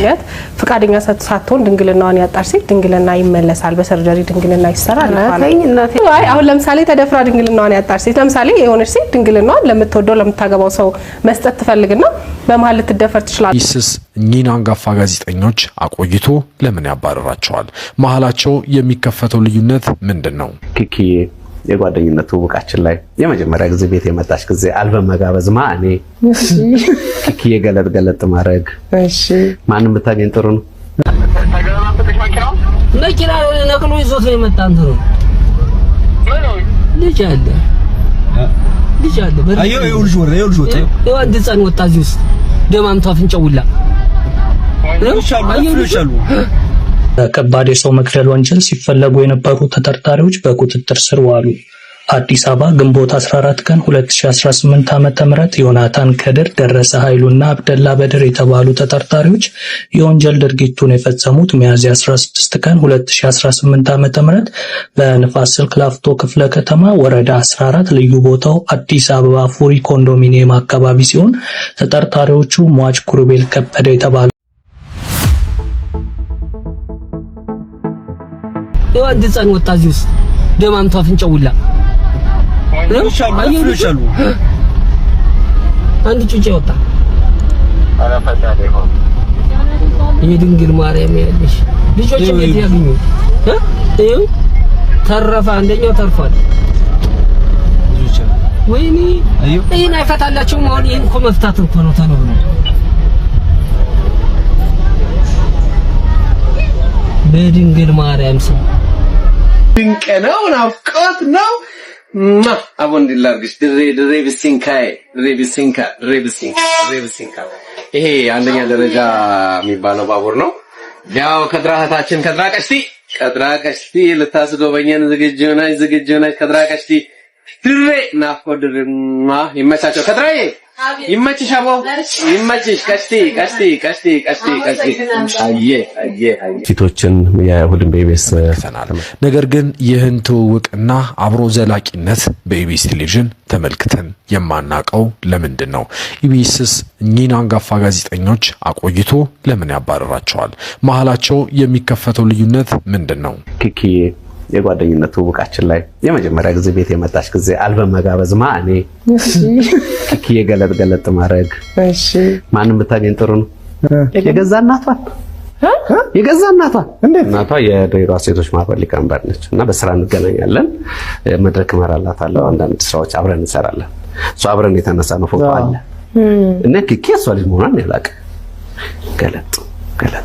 ማለት ፍቃደኛ ሳትሆን ድንግልናዋን ያጣች ሴት ድንግልና ይመለሳል በሰርጀሪ ድንግልና ይሰራል ማለት ነው። አይ አሁን ለምሳሌ ተደፍራ ድንግልናዋን ያጣች ሴት ለምሳሌ የሆነች ሴት ድንግልናዋን ለምትወደው ለምታገባው ሰው መስጠት ትፈልግና በመሃል ልትደፈር ትችላለች። ኢቢኤስ እኚህን አንጋፋ ጋዜጠኞች አቆይቶ ለምን ያባረራቸዋል? መሃላቸው የሚከፈተው ልዩነት ምንድነው? ኪኪዬ የጓደኝነት ውቃችን ላይ የመጀመሪያ ጊዜ ቤት የመጣች ጊዜ አልበም መጋበዝ ማኔ ኪኪዬ ገለጥ ማድረግ ማንም ብታገኝ ጥሩ ነው። መኪና ነቅሎ ይዞት ነው የመጣ አንተ ነው ልጅ አለ አዩ ይውልሽ ወጣ አንድ ህፃን ወጣ እዚህ ውስጥ ደማምቷ አፍንጫውላ ይሻሉ ከባድ የሰው መግደል ወንጀል ሲፈለጉ የነበሩ ተጠርጣሪዎች በቁጥጥር ስር ዋሉ። አዲስ አበባ ግንቦት 14 ቀን 2018 ዓ.ም ዮናታን ከድር፣ ደረሰ ኃይሉና አብደላ በድር የተባሉ ተጠርጣሪዎች የወንጀል ድርጊቱን የፈጸሙት ሚያዝያ 16 ቀን 2018 ዓ.ም በንፋስ ስልክ ላፍቶ ክፍለ ከተማ ወረዳ 14 ልዩ ቦታው አዲስ አበባ ፉሪ ኮንዶሚኒየም አካባቢ ሲሆን ተጠርጣሪዎቹ ሟች ኩሩቤል ከበደ የተባሉ አንድ ህፃን ወጣ እዚህ ውስጥ ደማምቷ አፍንጫውላ ይሻሉ አንድ ጩጬ ወጣ የድንግል ማርያም ያለሽ ልጆች ቤት ያገኙ ተረፈ አንደኛው ተርፏል። ወይኔ ይሄን አይፈታላችሁም። አሁን ይሄን እኮ መፍታት እኮ ነው ተነብሎ በድንግል ማርያም ስም ድንቅ ነው። ናፍቆት ነው አቦን ዲላርግሽ ድሬ ብሲንካ ይሄ አንደኛ ደረጃ የሚባለው ባቡር ነው። ያው ከድራታችን ከድራ ቀሽቲ ልታስጎበኘን ዝግጁ ነች ከድራ ቀሽቲ ድሬ ናፍቆት ድሬማ ይመቻቸው ከድራዬ ይመችሽ አቦ ይመችሽ ቀሽቲ አየ ፊቶችን የሁሉም በኢቢኤስ ተናል። ነገር ግን ይህን ትውውቅና አብሮ ዘላቂነት በኢቢኤስ ቴሌቪዥን ተመልክተን የማናቀው ለምንድን ነው? ኢቢኤስስ እኚህን አንጋፋ ጋዜጠኞች አቆይቶ ለምን ያባረራቸዋል? መሃላቸው የሚከፈተው ልዩነት ምንድን ነው? ኪኪዬ የጓደኝነት ውቃችን ላይ የመጀመሪያ ጊዜ ቤት የመጣች ጊዜ አልበም መጋበዝ ማኔ ኪኪዬ ገለጥ ማድረግ ማንም ብታገኝ ጥሩ ነው። የገዛ እናቷን እናቷ የድሬዳዋ ሴቶች ማህበር ሊቀመንበር ነች እና በስራ እንገናኛለን። መድረክ እመራላታለሁ። አንዳንድ ስራዎች አብረን እንሰራለን። እሷ አብረን የተነሳ ነው ፎቶ አለ እና ኪኪ እሷ ልጅ መሆኗን ያላቀ ገለጥ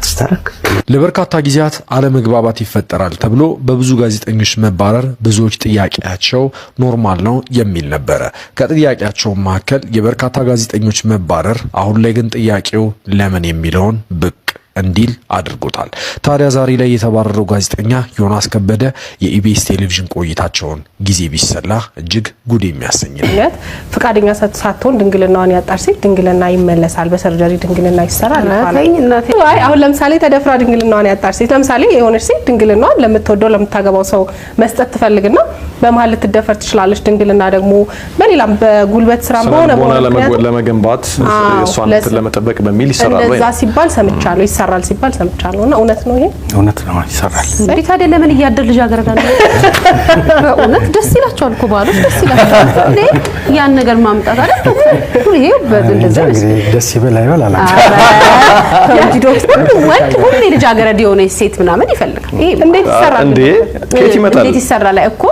ስታረክ ለበርካታ ጊዜያት አለመግባባት ይፈጠራል ተብሎ በብዙ ጋዜጠኞች መባረር ብዙዎች ጥያቄያቸው ኖርማል ነው የሚል ነበረ። ከጥያቄያቸው መካከል የበርካታ ጋዜጠኞች መባረር አሁን ላይ ግን ጥያቄው ለምን የሚለውን ብቅ እንዲል አድርጎታል። ታዲያ ዛሬ ላይ የተባረረው ጋዜጠኛ ዮናስ ከበደ የኢቢኤስ ቴሌቪዥን ቆይታቸውን ጊዜ ቢሰላ እጅግ ጉድ የሚያሰኝ ነው። ፍቃደኛ ሳትሆን ድንግልናዋን ያጣች ሴት ድንግልና ይመለሳል በሰርጀሪ ድንግልና ይሰራል ማለት ነው። አይ አሁን ለምሳሌ ተደፍራ ድንግልናዋን ያጣች ሴት ለምሳሌ የሆነች ሴት ድንግልናዋን ለምትወደው ለምታገባው ሰው መስጠት ትፈልግና በመሃል ልትደፈር ትችላለች። ድንግልና ደግሞ በሌላም በጉልበት ስራ በሆነ ለመገንባት እሷን ለመጠበቅ በሚል ይሰራል ወይ እንደዛ ሲባል ሰምቻለሁ። ይሰራል ሲባል ሰምቻለሁ እና እውነት ነው ይሄ? እውነት ነው ይሰራል። እንዴ ታዲያ ለምን እያደር ልጅ አገረጋለ? በእውነት ደስ ይላቸዋል እኮ ባሎች ደስ ይላቸዋል እንዴ ያን ነገር ማምጣት አይደል? ይሄ በእንደዛ ደስ ይበላል አላላ እንጂ ዶክተር ወንድ ሁሌ ልጅ አገረድ የሆነ ሴት ምናምን ይፈልጋል። ይሄ እንዴት ይሰራል እንዴ? ከየት ይመጣል? እንዴት ይሰራል እኮ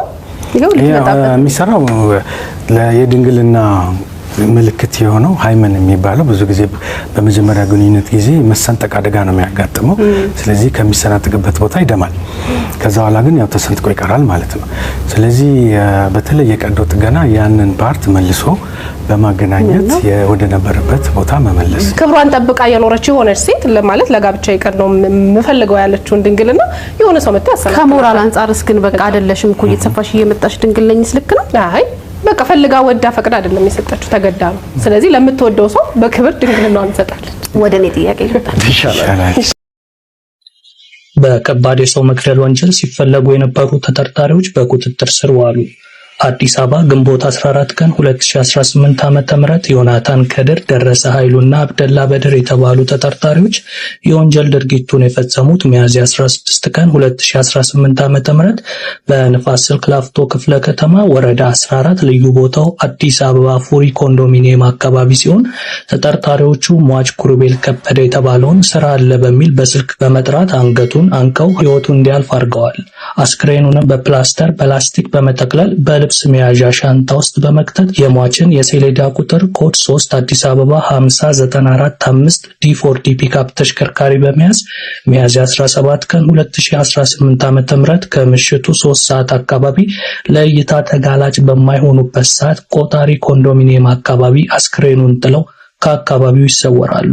ይሄው ልትመጣበት የሚሰራው የድንግልና ምልክት የሆነው ሃይመን የሚባለው ብዙ ጊዜ በመጀመሪያ ግንኙነት ጊዜ መሰንጠቅ አደጋ ነው የሚያጋጥመው። ስለዚህ ከሚሰነጥቅበት ቦታ ይደማል። ከዛ በኋላ ግን ያው ተሰንጥቆ ይቀራል ማለት ነው። ስለዚህ በተለይ የቀዶ ጥገና ያንን ፓርት መልሶ በማገናኘት ወደ ነበረበት ቦታ መመለስ። ክብሯን ጠብቃ የኖረች የሆነች ሴት ለማለት ለጋብቻ ይቀር ነው የምፈልገው ያለችውን ድንግልና የሆነ ሰው መጣ ያሰናል። ከሞራል አንፃርስ ግን በቃ አይደለሽም እኮ እየተሰፋሽ እየመጣሽ ድንግል ነኝስ ልክ ነው? አይ በቃ ፈልጋ ወዳ ፈቅዳ አይደለም የሰጠችው ተገዳ ነው። ስለዚህ ለምትወደው ሰው በክብር ድንግልናዋን ትሰጣለች። ወደኔ ጥያቄ ይመጣል። በከባድ የሰው መግደል ወንጀል ሲፈለጉ የነበሩ ተጠርጣሪዎች በቁጥጥር ስር ዋሉ። አዲስ አበባ ግንቦት 14 ቀን 2018 ዓ.ም ዮናታን ከድር፣ ደረሰ ኃይሉና አብደላ በድር የተባሉ ተጠርጣሪዎች የወንጀል ድርጊቱን የፈጸሙት ሚያዝያ 16 ቀን 2018 ዓ.ም በንፋስ ስልክ ላፍቶ ክፍለ ከተማ ወረዳ 14 ልዩ ቦታው አዲስ አበባ ፉሪ ኮንዶሚኒየም አካባቢ ሲሆን ተጠርጣሪዎቹ ሟች ኩሩቤል ከበደ የተባለውን ስራ አለ በሚል በስልክ በመጥራት አንገቱን አንቀው ህይወቱ እንዲያልፍ አድርገዋል። አስክሬኑንም በፕላስተር በላስቲክ በመጠቅለል በልብስ መያዣ ሻንጣ ውስጥ በመክተት የሟችን የሰሌዳ ቁጥር ኮድ 3 አዲስ አበባ 50945 ዲ4ዲ ፒክአፕ ተሽከርካሪ በመያዝ ሚያዝያ 17 ቀን 2018 ዓ.ም ከምሽቱ 3 ሰዓት አካባቢ ለእይታ ተጋላጭ በማይሆኑበት ሰዓት ቆጣሪ ኮንዶሚኒየም አካባቢ አስክሬኑን ጥለው ከአካባቢው ይሰወራሉ።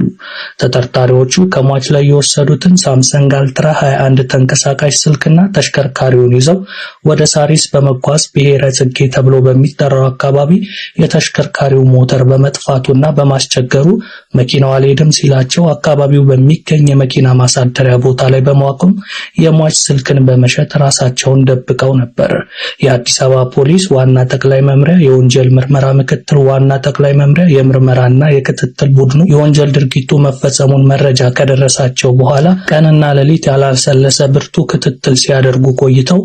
ተጠርጣሪዎቹ ከሟች ላይ የወሰዱትን ሳምሰንግ አልትራ 21 ተንቀሳቃሽ ስልክና ተሽከርካሪውን ይዘው ወደ ሳሪስ በመጓዝ ብሔረ ጽጌ ተብሎ በሚጠራው አካባቢ የተሽከርካሪው ሞተር በመጥፋቱና በማስቸገሩ መኪናው አልሄድም ሲላቸው አካባቢው በሚገኝ የመኪና ማሳደሪያ ቦታ ላይ በማቆም የሟች ስልክን በመሸጥ ራሳቸውን ደብቀው ነበር። የአዲስ አበባ ፖሊስ ዋና ጠቅላይ መምሪያ የወንጀል ምርመራ ምክትል ዋና ጠቅላይ መምሪያ የምርመራና የክትትል ቡድኑ የወንጀል ድርጊቱ መፈጸሙን መረጃ ከደረሳቸው በኋላ ቀንና ሌሊት ያላሰለሰ ብርቱ ክትትል ሲያደርጉ ቆይተው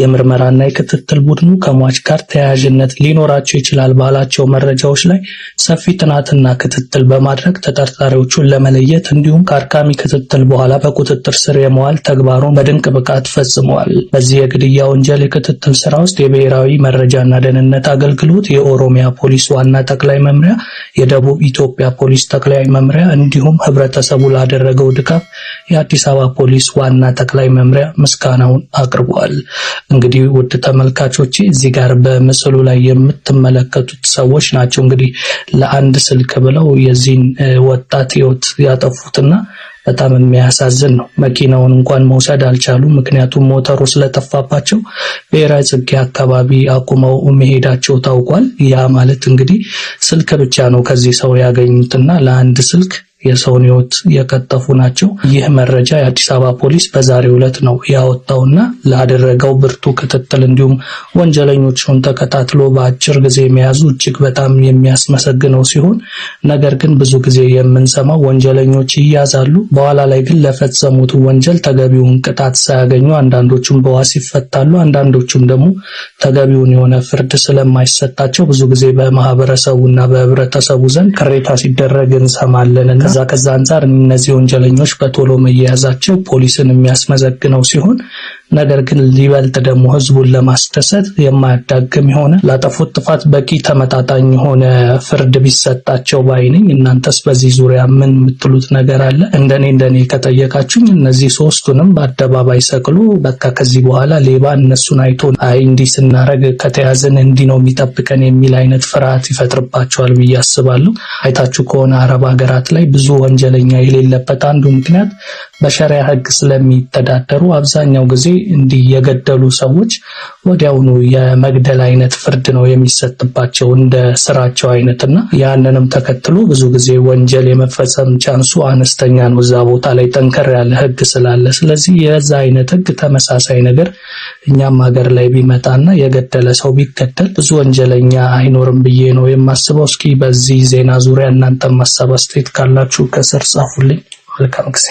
የምርመራና የክትትል ቡድኑ ከሟች ጋር ተያያዥነት ሊኖራቸው ይችላል ባላቸው መረጃዎች ላይ ሰፊ ጥናትና ክትትል በማድረግ ተጠርጣሪዎቹን ለመለየት እንዲሁም ከአድካሚ ክትትል በኋላ በቁጥጥር ስር የመዋል ተግባሩን በድንቅ ብቃት ፈጽመዋል። በዚህ የግድያ ወንጀል የክትትል ስራ ውስጥ የብሔራዊ መረጃና ደህንነት አገልግሎት፣ የኦሮሚያ ፖሊስ ዋና ጠቅላይ መምሪያ፣ የደቡብ ኢትዮጵያ ፖሊስ ጠቅላይ መምሪያ እንዲሁም ህብረተሰቡ ላደረገው ድጋፍ የአዲስ አበባ ፖሊስ ዋና ጠቅላይ መምሪያ ምስጋናውን አቅርቧል። እንግዲህ ውድ ተመልካቾቼ እዚህ ጋር በምስሉ ላይ የምትመለከቱት ሰዎች ናቸው እንግዲህ ለአንድ ስልክ ብለው የዚህን ወጣት ህይወት ያጠፉትና በጣም የሚያሳዝን ነው። መኪናውን እንኳን መውሰድ አልቻሉም፣ ምክንያቱም ሞተሩ ስለጠፋባቸው ብሔራዊ ጽጌ አካባቢ አቁመው መሄዳቸው ታውቋል። ያ ማለት እንግዲህ ስልክ ብቻ ነው ከዚህ ሰው ያገኙትና ለአንድ ስልክ የሰውን ህይወት የቀጠፉ ናቸው። ይህ መረጃ የአዲስ አበባ ፖሊስ በዛሬው ዕለት ነው ያወጣውና ላደረገው ብርቱ ክትትል እንዲሁም ወንጀለኞቹን ተከታትሎ በአጭር ጊዜ መያዙ እጅግ በጣም የሚያስመሰግነው ሲሆን ነገር ግን ብዙ ጊዜ የምንሰማው ወንጀለኞች ይያዛሉ፣ በኋላ ላይ ግን ለፈጸሙት ወንጀል ተገቢውን ቅጣት ሳያገኙ አንዳንዶቹም በዋስ ይፈታሉ፣ አንዳንዶቹም ደግሞ ተገቢውን የሆነ ፍርድ ስለማይሰጣቸው ብዙ ጊዜ በማህበረሰቡና በህብረተሰቡ ዘንድ ቅሬታ ሲደረግ እንሰማለን። ከዛ አንፃር እነዚህ ወንጀለኞች በቶሎ መያዛቸው ፖሊስን የሚያስመሰግነው ሲሆን ነገር ግን ሊበልጥ ደግሞ ህዝቡን ለማስደሰት የማያዳግም የሆነ ላጠፉት ጥፋት በቂ ተመጣጣኝ የሆነ ፍርድ ቢሰጣቸው ባይነኝ። እናንተስ በዚህ ዙሪያ ምን የምትሉት ነገር አለ? እንደኔ ከጠየቃችሁኝ እነዚህ ሶስቱንም በአደባባይ ሰቅሎ በቃ ከዚህ በኋላ ሌባ እነሱን አይቶ አይ እንዲህ ስናረግ ከተያዝን እንዲህ ነው የሚጠብቀን የሚል አይነት ፍርሃት ይፈጥርባቸዋል ብዬ አስባለሁ። አይታችሁ ከሆነ አረብ ሀገራት ላይ ብዙ ወንጀለኛ የሌለበት አንዱ ምክንያት በሸሪያ ህግ ስለሚተዳደሩ አብዛኛው ጊዜ እንዲህ የገደሉ ሰዎች ወዲያውኑ የመግደል አይነት ፍርድ ነው የሚሰጥባቸው እንደ ስራቸው አይነትና ያንንም ተከትሎ ብዙ ጊዜ ወንጀል የመፈጸም ቻንሱ አነስተኛ ነው እዛ ቦታ ላይ ጠንከር ያለ ህግ ስላለ። ስለዚህ የዛ አይነት ህግ ተመሳሳይ ነገር እኛም ሀገር ላይ ቢመጣና የገደለ ሰው ቢገደል ብዙ ወንጀለኛ አይኖርም ብዬ ነው የማስበው። እስኪ በዚህ ዜና ዙሪያ እናንተ ማሳብ አስተያየት ካላችሁ ከስር ጻፉልኝ። መልካም ጊዜ።